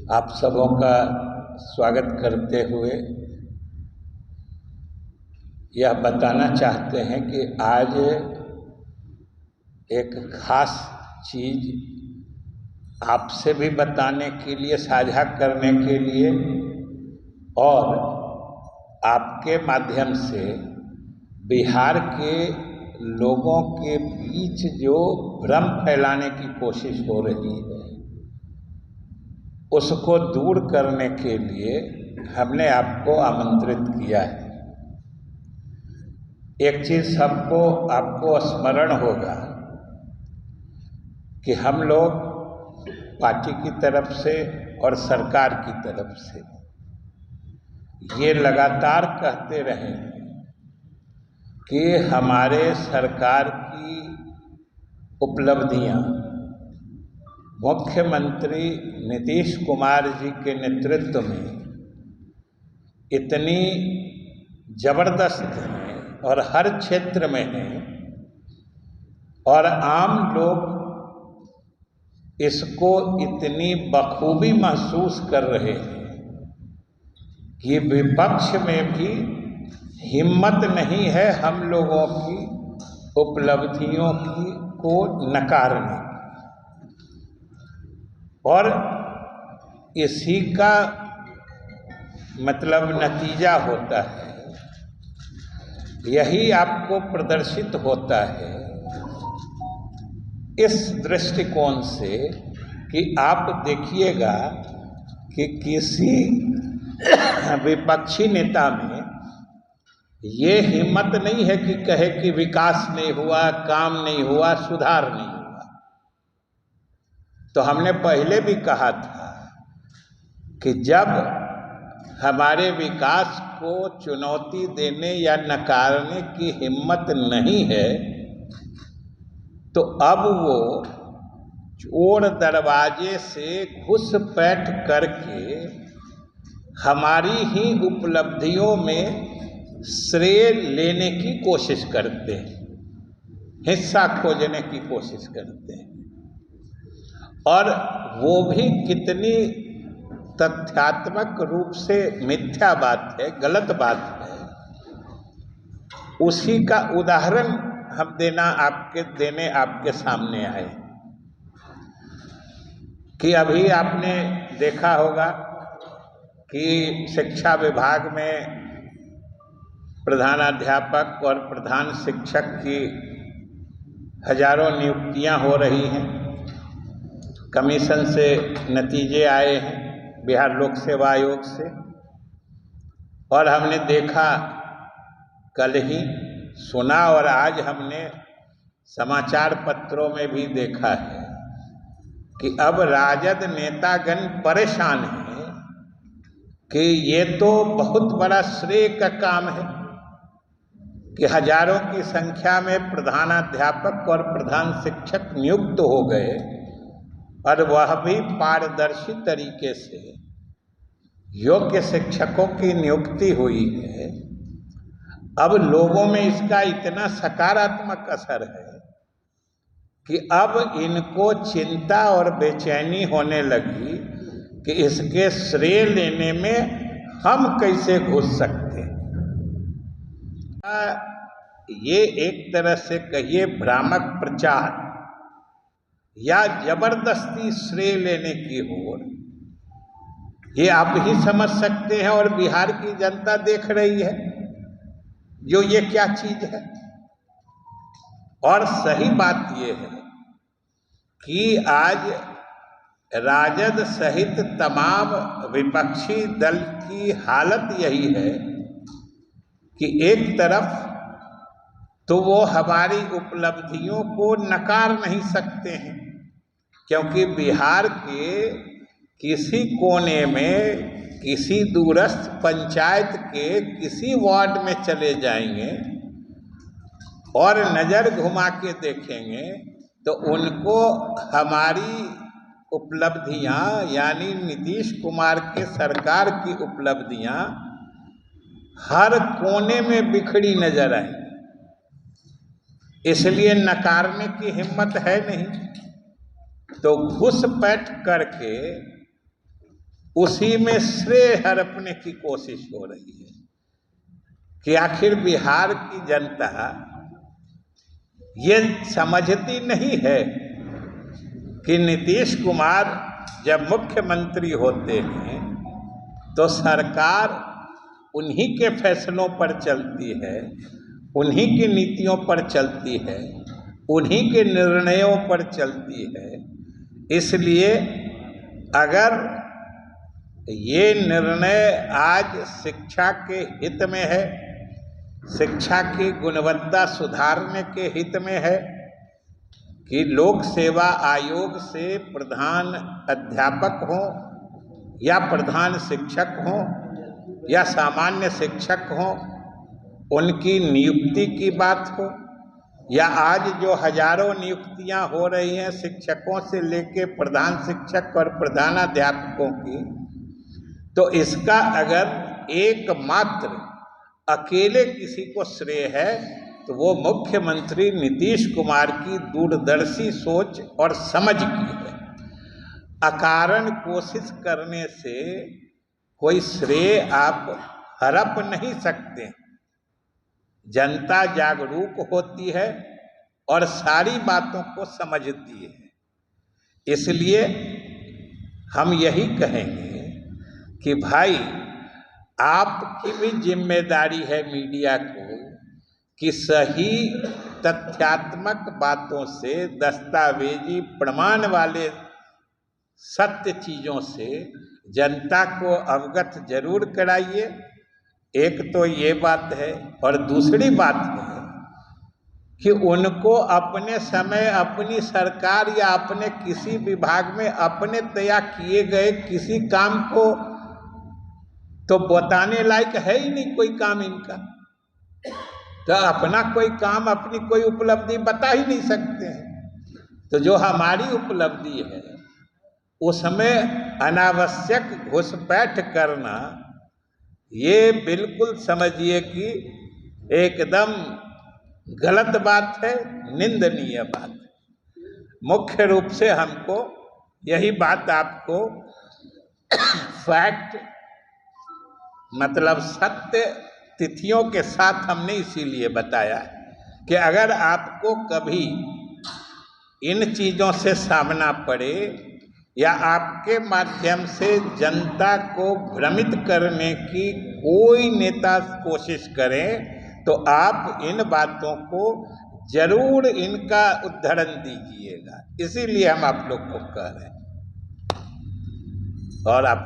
आप सबों का स्वागत करते हुए यह बताना चाहते हैं कि आज एक खास चीज़ आपसे भी बताने के लिए, साझा करने के लिए और आपके माध्यम से बिहार के लोगों के बीच जो भ्रम फैलाने की कोशिश हो रही है उसको दूर करने के लिए हमने आपको आमंत्रित किया है। एक चीज़ सबको आपको स्मरण होगा कि हम लोग पार्टी की तरफ से और सरकार की तरफ से ये लगातार कहते रहे कि हमारे सरकार की उपलब्धियां मुख्यमंत्री नीतीश कुमार जी के नेतृत्व में इतनी जबरदस्त हैं और हर क्षेत्र में हैं और आम लोग इसको इतनी बखूबी महसूस कर रहे हैं कि विपक्ष में भी हिम्मत नहीं है हम लोगों की उपलब्धियों की को नकारने की। और इसी का मतलब नतीजा होता है, यही आपको प्रदर्शित होता है इस दृष्टिकोण से कि आप देखिएगा कि किसी विपक्षी नेता में ये हिम्मत नहीं है कि कहे कि विकास नहीं हुआ, काम नहीं हुआ, सुधार नहीं हुआ। तो हमने पहले भी कहा था कि जब हमारे विकास को चुनौती देने या नकारने की हिम्मत नहीं है तो अब वो चोर दरवाजे से घुसपैठ करके हमारी ही उपलब्धियों में श्रेय लेने की कोशिश करते हैं, हिस्सा खोजने की कोशिश करते हैं। और वो भी कितनी तथ्यात्मक रूप से मिथ्या बात है, गलत बात है, उसी का उदाहरण हम देने आपके सामने आए कि अभी आपने देखा होगा कि शिक्षा विभाग में प्रधानाध्यापक और प्रधान शिक्षक की हजारों नियुक्तियां हो रही हैं। कमीशन से नतीजे आए हैं, बिहार लोक सेवा आयोग से, और हमने देखा, कल ही सुना और आज हमने समाचार पत्रों में भी देखा है कि अब राजद नेतागण परेशान हैं कि ये तो बहुत बड़ा श्रेय का काम है कि हजारों की संख्या में प्रधानाध्यापक और प्रधान शिक्षक नियुक्त हो गए और वह भी पारदर्शी तरीके से योग्य शिक्षकों की नियुक्ति हुई है। अब लोगों में इसका इतना सकारात्मक असर है कि अब इनको चिंता और बेचैनी होने लगी कि इसके श्रेय लेने में हम कैसे घुस सकते हैं। ये एक तरह से कहिए भ्रामक प्रचार या जबरदस्ती श्रेय लेने की ओर, ये आप ही समझ सकते हैं और बिहार की जनता देख रही है जो ये क्या चीज है। और सही बात ये है कि आज राजद सहित तमाम विपक्षी दल की हालत यही है कि एक तरफ तो वो हमारी उपलब्धियों को नकार नहीं सकते हैं, क्योंकि बिहार के किसी कोने में, किसी दूरस्थ पंचायत के किसी वार्ड में चले जाएंगे और नज़र घुमा के देखेंगे तो उनको हमारी उपलब्धियां यानी नीतीश कुमार के सरकार की उपलब्धियां हर कोने में बिखरी नजर आएंगी। इसलिए नकारने की हिम्मत है नहीं, तो घुसपैठ करके उसी में श्रेय हड़पने की कोशिश हो रही है कि आखिर बिहार की जनता ये समझती नहीं है कि नीतीश कुमार जब मुख्यमंत्री होते हैं तो सरकार उन्हीं के फैसलों पर चलती है, उन्हीं की नीतियों पर चलती है, उन्हीं के निर्णयों पर चलती है। इसलिए अगर ये निर्णय आज शिक्षा के हित में है, शिक्षा की गुणवत्ता सुधारने के हित में है कि लोक सेवा आयोग से प्रधान अध्यापक हो या प्रधान शिक्षक हो या सामान्य शिक्षक हो, उनकी नियुक्ति की बात हो, या आज जो हजारों नियुक्तियां हो रही हैं शिक्षकों से लेके प्रधान शिक्षक और प्रधानाध्यापकों की, तो इसका अगर एकमात्र अकेले किसी को श्रेय है तो वो मुख्यमंत्री नीतीश कुमार की दूरदर्शी सोच और समझ की है। अकारण कोशिश करने से कोई श्रेय आप हड़प नहीं सकते। जनता जागरूक होती है और सारी बातों को समझती है। इसलिए हम यही कहेंगे कि भाई आपकी भी जिम्मेदारी है मीडिया को कि सही तथ्यात्मक बातों से, दस्तावेजी प्रमाण वाले सत्य चीज़ों से जनता को अवगत जरूर कराइए। एक तो ये बात है, और दूसरी बात है कि उनको अपने समय, अपनी सरकार या अपने किसी विभाग में अपने तय किए गए किसी काम को तो बताने लायक है ही नहीं कोई काम इनका। तो अपना कोई काम, अपनी कोई उपलब्धि बता ही नहीं सकते हैं। तो जो हमारी उपलब्धि है उसमें अनावश्यक घुसपैठ करना, ये बिल्कुल समझिए कि एकदम गलत बात है, निंदनीय बात है। मुख्य रूप से हमको यही बात आपको फैक्ट मतलब सत्य तिथियों के साथ हमने इसीलिए बताया कि अगर आपको कभी इन चीज़ों से सामना पड़े या आपके माध्यम से जनता को भ्रमित करने की कोई नेता कोशिश करें तो आप इन बातों को जरूर इनका उद्धरण दीजिएगा। इसीलिए हम आप लोग को कह रहे हैं। और आपका